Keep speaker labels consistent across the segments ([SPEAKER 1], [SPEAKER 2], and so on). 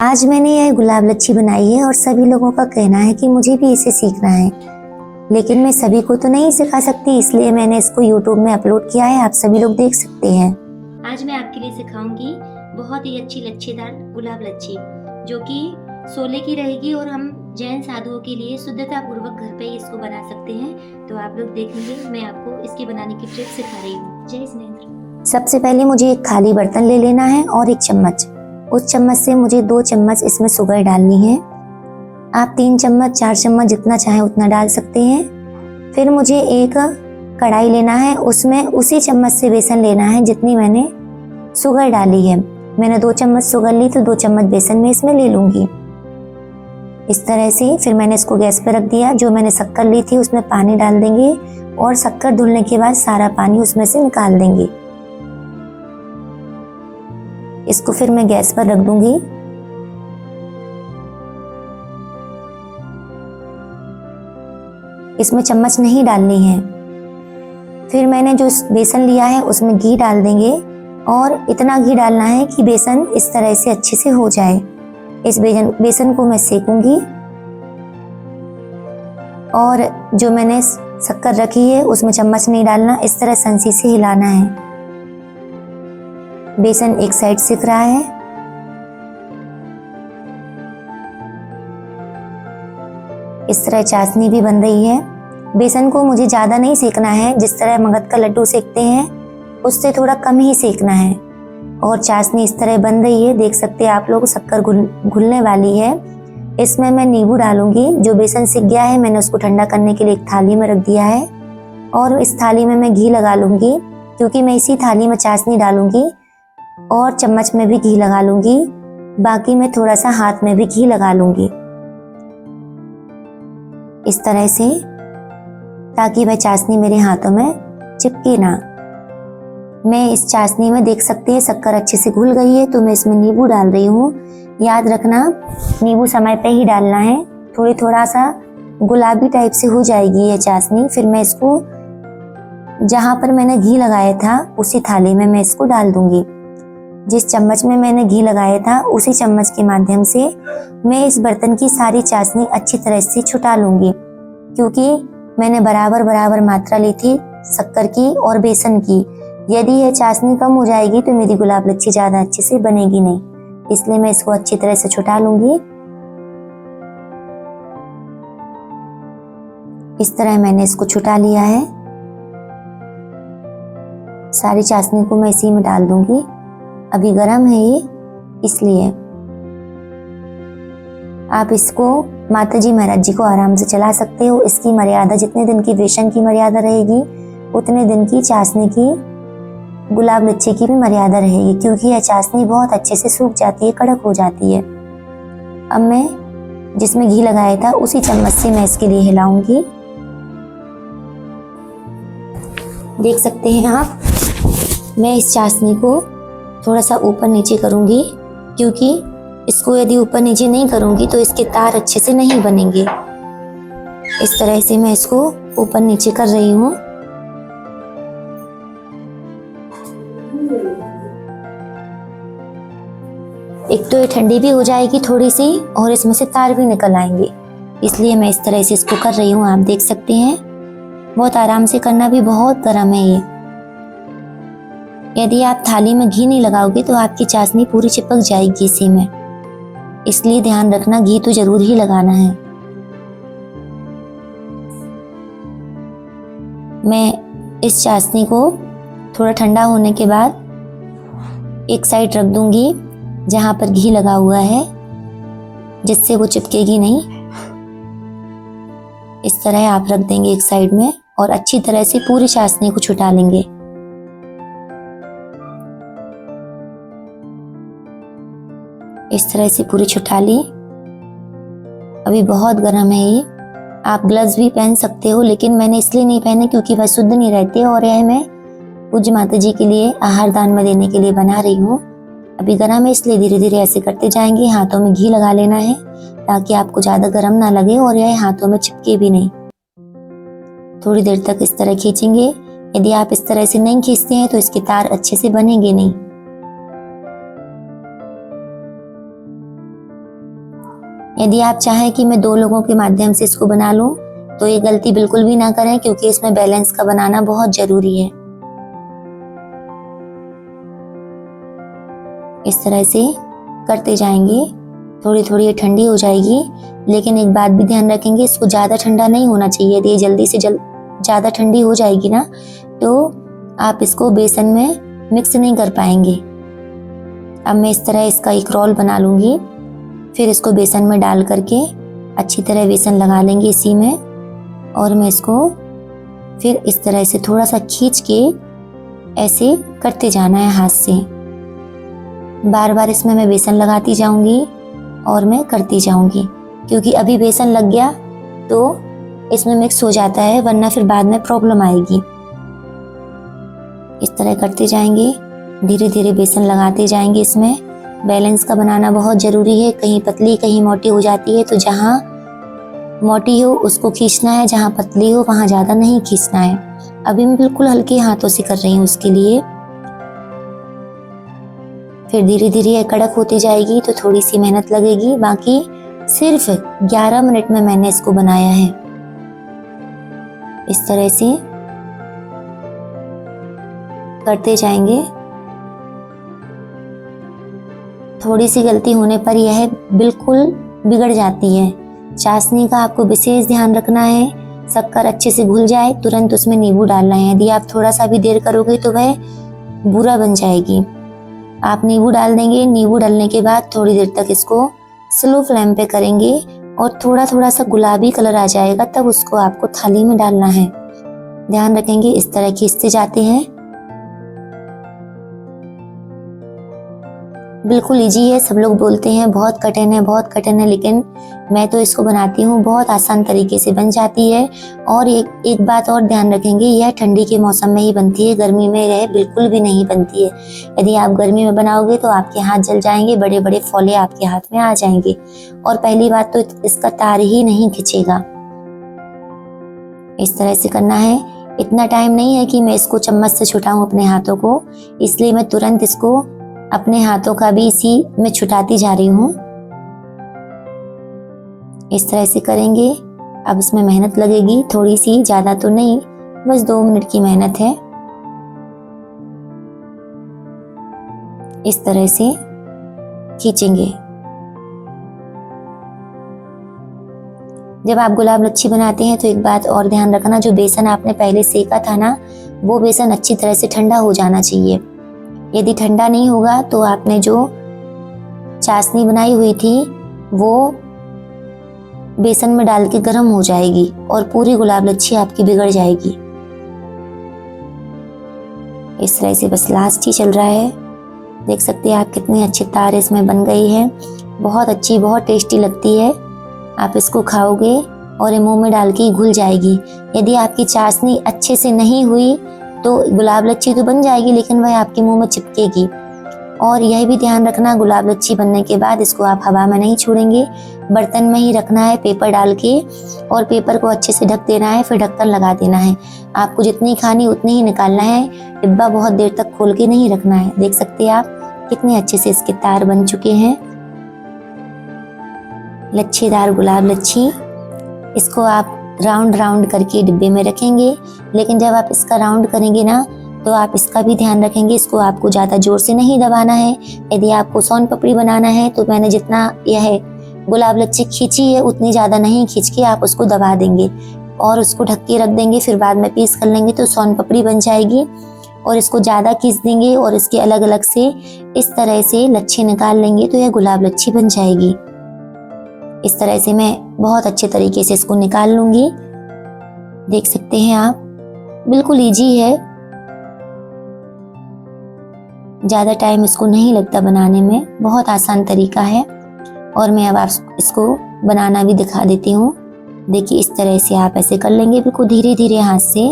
[SPEAKER 1] आज मैंने यह गुलाब लच्छी बनाई है और सभी लोगों का कहना है कि मुझे भी इसे सीखना है, लेकिन मैं सभी को तो नहीं सिखा सकती, इसलिए मैंने इसको YouTube में अपलोड किया है। आप सभी लोग देख सकते हैं।
[SPEAKER 2] आज मैं आपके लिए सिखाऊंगी बहुत ही अच्छी लच्छेदार गुलाब लच्छी, जो कि सोले की रहेगी और हम जैन साधुओं के लिए शुद्धता पूर्वक घर पे इसको बना सकते हैं। तो आप लोग देखेंगे, मैं आपको इसके बनाने की ट्रिक सिखा रही हूँ। जय स्नेह।
[SPEAKER 1] सबसे पहले मुझे एक खाली बर्तन ले लेना है और एक चम्मच, उस चम्मच से मुझे 2 चम्मच इसमें शुगर डालनी है। आप 3 चम्मच 4 चम्मच जितना चाहे उतना डाल सकते हैं। फिर मुझे एक कढ़ाई लेना है, उसमें उसी चम्मच से बेसन लेना है जितनी मैंने शुगर डाली है। मैंने 2 चम्मच शुगर ली तो 2 चम्मच बेसन में इसमें ले लूंगी। इस तरह से फिर मैंने इसको गैस पे रख दिया। जो मैंने शक्कर ली थी उसमें पानी डाल देंगे और शक्कर धुलने के बाद सारा पानी उसमें से निकाल देंगे। इसको फिर मैं गैस पर रख दूंगी। इसमें चम्मच नहीं डालनी है। फिर मैंने जो बेसन लिया है उसमें घी डाल देंगे और इतना घी डालना है कि बेसन इस तरह से अच्छे से हो जाए। इस बेसन को मैं सेकूंगी और जो मैंने शक्कर रखी है उसमें चम्मच नहीं डालना, इस तरह संसी से हिलाना है। बेसन एक साइड सिक रहा है। इस तरह चाशनी भी बन रही है। बेसन को मुझे ज़्यादा नहीं सेकना है, जिस तरह मगध का लड्डू सेकते हैं उससे थोड़ा कम ही सेकना है। और चाशनी इस तरह बन रही है, देख सकते हैं आप लोग। शक्कर घुलने वाली है। इसमें मैं नींबू डालूंगी। जो बेसन सिक गया है मैंने उसको ठंडा करने के लिए एक थाली में रख दिया है और इस थाली में मैं घी लगा लूंगी, क्योंकि मैं इसी थाली में चाशनी डालूंगी और चम्मच में भी घी लगा लूंगी। बाकी मैं थोड़ा सा हाथ में भी घी लगा लूंगी इस तरह से, ताकि वह चाशनी मेरे हाथों में चिपके ना। मैं इस चाशनी में देख सकते हैं शक्कर अच्छे से घुल गई है, तो मैं इसमें नींबू डाल रही हूँ। याद रखना नींबू समय पे ही डालना है। थोड़ा सा गुलाबी टाइप से हो जाएगी ये चाशनी। फिर मैं इसको जहाँ पर मैंने घी लगाया था उसी थाली में मैं इसको डाल दूंगी। जिस चम्मच में मैंने घी लगाया था उसी चम्मच के माध्यम से मैं इस बर्तन की सारी चाशनी अच्छी तरह से छुटा लूंगी, क्योंकि मैंने बराबर मात्रा ली थी शक्कर की और बेसन की। यदि यह चाशनी कम हो जाएगी तो मेरी गुलाब लच्छी ज़्यादा अच्छे से बनेगी नहीं, इसलिए मैं इसको अच्छी तरह से छुटा लूंगी। इस तरह मैंने इसको छुटा लिया है। सारी चाशनी को मैं इसी में डाल दूंगी। अभी गरम है ये, इसलिए आप इसको माता जी महाराज जी को आराम से चला सकते हो। इसकी मर्यादा जितने दिन की बेसन की मर्यादा रहेगी उतने दिन की चाशनी की गुलाब लच्छी की भी मर्यादा रहेगी, क्योंकि यह चाशनी बहुत अच्छे से सूख जाती है, कड़क हो जाती है। अब मैं जिसमें घी लगाया था उसी चम्मच से मैं इसके लिए हिलाऊंगी। देख सकते हैं आप, मैं इस चाशनी को थोड़ा सा ऊपर नीचे करूंगी, क्योंकि इसको यदि ऊपर नीचे नहीं करूंगी तो इसके तार अच्छे से नहीं बनेंगे। इस तरह से मैं इसको ऊपर नीचे कर रही हूँ। एक तो ये ठंडी भी हो जाएगी थोड़ी सी और इसमें से तार भी निकल आएंगे, इसलिए मैं इस तरह से इसको कर रही हूँ। आप देख सकते हैं बहुत आराम से करना, भी बहुत गर्म है ये। यदि आप थाली में घी नहीं लगाओगे तो आपकी चाशनी पूरी चिपक जाएगी इसी में, इसलिए ध्यान रखना घी तो जरूर ही लगाना है। मैं इस चाशनी को थोड़ा ठंडा होने के बाद एक साइड रख दूंगी जहां पर घी लगा हुआ है, जिससे वो चिपकेगी नहीं। इस तरह आप रख देंगे एक साइड में और अच्छी तरह से पूरी चाशनी को छुटा लेंगे। इस तरह से पूरी छुटा ली। अभी बहुत गर्म है ये। आप ग्लव्स भी पहन सकते हो, लेकिन मैंने इसलिए नहीं पहने क्योंकि वह शुद्ध नहीं रहते और यह मैं पूज्य माता जी के लिए आहार दान में देने के लिए बना रही हूँ। अभी गर्म है, इसलिए धीरे धीरे ऐसे करते जाएंगे। हाथों में घी लगा लेना है ताकि आपको ज़्यादा गर्म ना लगे और यह हाथों में चिपके भी नहीं। थोड़ी देर तक इस तरह खींचेंगे। यदि आप इस तरह से नहीं खींचते हैं तो इसके तार अच्छे से बनेंगे नहीं। यदि आप चाहें कि मैं 2 लोगों के माध्यम से इसको बना लूं तो ये गलती बिल्कुल भी ना करें, क्योंकि इसमें बैलेंस का बनाना बहुत जरूरी है। इस तरह से करते जाएंगे, थोड़ी थोड़ी ये ठंडी हो जाएगी। लेकिन एक बात भी ध्यान रखेंगे, इसको ज़्यादा ठंडा नहीं होना चाहिए। यदि ये जल्दी से ज़्यादा ठंडी हो जाएगी ना तो आप इसको बेसन में मिक्स नहीं कर पाएंगे। अब मैं इस तरह इसका एक रोल बना लूँगी, फिर इसको बेसन में डाल करके अच्छी तरह बेसन लगा लेंगे इसी में, और मैं इसको फिर इस तरह से थोड़ा सा खींच के ऐसे करते जाना है हाथ से। बार बार इसमें मैं बेसन लगाती जाऊंगी और मैं करती जाऊंगी, क्योंकि अभी बेसन लग गया तो इसमें मिक्स हो जाता है, वरना फिर बाद में प्रॉब्लम आएगी। इस तरह करते जाएंगे, धीरे धीरे बेसन लगाते जाएंगे। इसमें बैलेंस का बनाना बहुत ज़रूरी है। कहीं पतली कहीं मोटी हो जाती है, तो जहाँ मोटी हो उसको खींचना है, जहाँ पतली हो वहाँ ज़्यादा नहीं खींचना है। अभी मैं बिल्कुल हल्के हाथों से कर रही हूँ उसके लिए। फिर धीरे धीरे ये कड़क होती जाएगी तो थोड़ी सी मेहनत लगेगी, बाकी सिर्फ 11 मिनट में मैंने इसको बनाया है। इस तरह से करते जाएंगे। थोड़ी सी गलती होने पर यह बिल्कुल बिगड़ जाती है। चाशनी का आपको विशेष ध्यान रखना है, शक्कर अच्छे से घुल जाए तुरंत उसमें नींबू डालना है। यदि आप थोड़ा सा भी देर करोगे तो वह बुरा बन जाएगी। आप नींबू डाल देंगे, नींबू डालने के बाद थोड़ी देर तक इसको स्लो फ्लेम पे करेंगे और थोड़ा थोड़ा सा गुलाबी कलर आ जाएगा तब उसको आपको थाली में डालना है। ध्यान रखेंगे, इस तरह खींचते जाते हैं। बिल्कुल इजी है। सब लोग बोलते हैं बहुत कठिन है, बहुत कठिन है, लेकिन मैं तो इसको बनाती हूँ, बहुत आसान तरीके से बन जाती है। और एक बात और ध्यान रखेंगे, यह ठंडी के मौसम में ही बनती है, गर्मी में यह बिल्कुल भी नहीं बनती है। यदि आप गर्मी में बनाओगे तो आपके हाथ जल जाएंगे, बड़े बड़े फोले आपके हाथ में आ जाएंगे, और पहली बात तो इसका तार ही नहीं खिंचेगा। इस तरह से करना है। इतना टाइम नहीं है कि मैं इसको चम्मच से छुटाऊं अपने हाथों को, इसलिए मैं तुरंत इसको अपने हाथों का भी इसी में छुटाती जा रही हूँ। इस तरह से करेंगे। अब इसमें मेहनत लगेगी थोड़ी सी, ज्यादा तो नहीं, बस 2 मिनट की मेहनत है। इस तरह से खींचेंगे। जब आप गुलाब लच्छी बनाते हैं तो एक बात और ध्यान रखना, जो बेसन आपने पहले सेका था ना, वो बेसन अच्छी तरह से ठंडा हो जाना चाहिए। यदि ठंडा नहीं होगा तो आपने जो चाशनी बनाई हुई थी वो बेसन में डाल के गर्म हो जाएगी और पूरी गुलाब लच्छी आपकी बिगड़ जाएगी। इस तरह से बस लास्ट ही चल रहा है। देख सकते हैं आप कितनी अच्छी तार इसमें बन गई है। बहुत अच्छी, बहुत टेस्टी लगती है। आप इसको खाओगे और ये मुंह में डाल के घुल जाएगी। यदि आपकी चाशनी अच्छे से नहीं हुई तो गुलाब लच्छी तो बन जाएगी, लेकिन वह आपके मुंह में चिपकेगी। और यह भी ध्यान रखना, गुलाब लच्छी बनने के बाद इसको आप हवा में नहीं छोड़ेंगे, बर्तन में ही रखना है पेपर डाल के, और पेपर को अच्छे से ढक देना है, फिर ढक्कन लगा देना है। आपको जितनी खानी उतनी ही निकालना है, डिब्बा बहुत देर तक खोल के नहीं रखना है। देख सकते हैं आप कितने अच्छे से इसके तार बन चुके हैं। लच्छेदार गुलाब लच्छी। इसको आप राउंड राउंड करके डिब्बे में रखेंगे, लेकिन जब आप इसका राउंड करेंगे ना तो आप इसका भी ध्यान रखेंगे, इसको आपको ज़्यादा जोर से नहीं दबाना है। यदि आपको सोन पापड़ी बनाना है तो मैंने जितना यह गुलाब लच्छी खींची है उतनी ज़्यादा नहीं खींच के आप उसको दबा देंगे और उसको ढक के रख देंगे। फिर बाद में पीस कर लेंगे तो सोन पापड़ी बन जाएगी। और इसको ज़्यादा खींच देंगे और इसके अलग अलग से इस तरह से लच्छी निकाल लेंगे तो यह गुलाब लच्छी बन जाएगी। इस तरह से मैं बहुत अच्छे तरीके से इसको निकाल लूँगी। देख सकते हैं आप, बिल्कुल ईजी है, ज़्यादा टाइम इसको नहीं लगता बनाने में, बहुत आसान तरीका है। और मैं अब आप इसको बनाना भी दिखा देती हूँ। देखिए इस तरह से आप ऐसे कर लेंगे, बिल्कुल धीरे धीरे हाथ से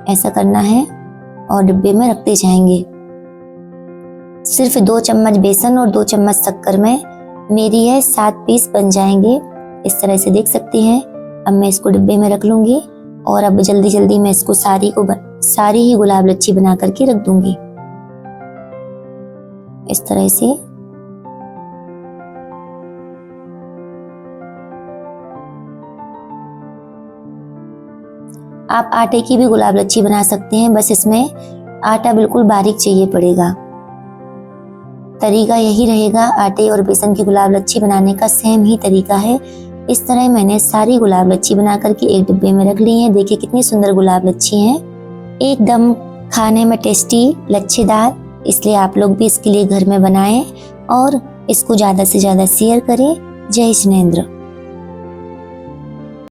[SPEAKER 1] ऐसा करना है और डिब्बे में रखते जाएंगे। सिर्फ 2 चम्मच बेसन और 2 चम्मच शक्कर में मेरी है 7 पीस बन जाएंगे। इस तरह से देख सकते हैं। अब मैं इसको डिब्बे में रख लूँगी और अब जल्दी जल्दी मैं इसको सारी ही गुलाब लच्छी बना करके रख दूंगी। इस तरह से आप आटे की भी गुलाब लच्छी बना सकते हैं, बस इसमें आटा बिल्कुल बारीक चाहिए पड़ेगा। तरीका यही रहेगा, आटे और बेसन की गुलाब लच्छी बनाने का सेम ही तरीका है। इस तरह मैंने सारी गुलाब लच्छी बना करके एक डिब्बे में रख ली है। देखिए कितनी सुंदर गुलाब लच्छी हैं, एकदम खाने में टेस्टी लच्छेदार। इसलिए आप लोग भी इसके लिए घर में बनाएं और इसको ज़्यादा से ज़्यादा शेयर करें। जय जिनेंद्र।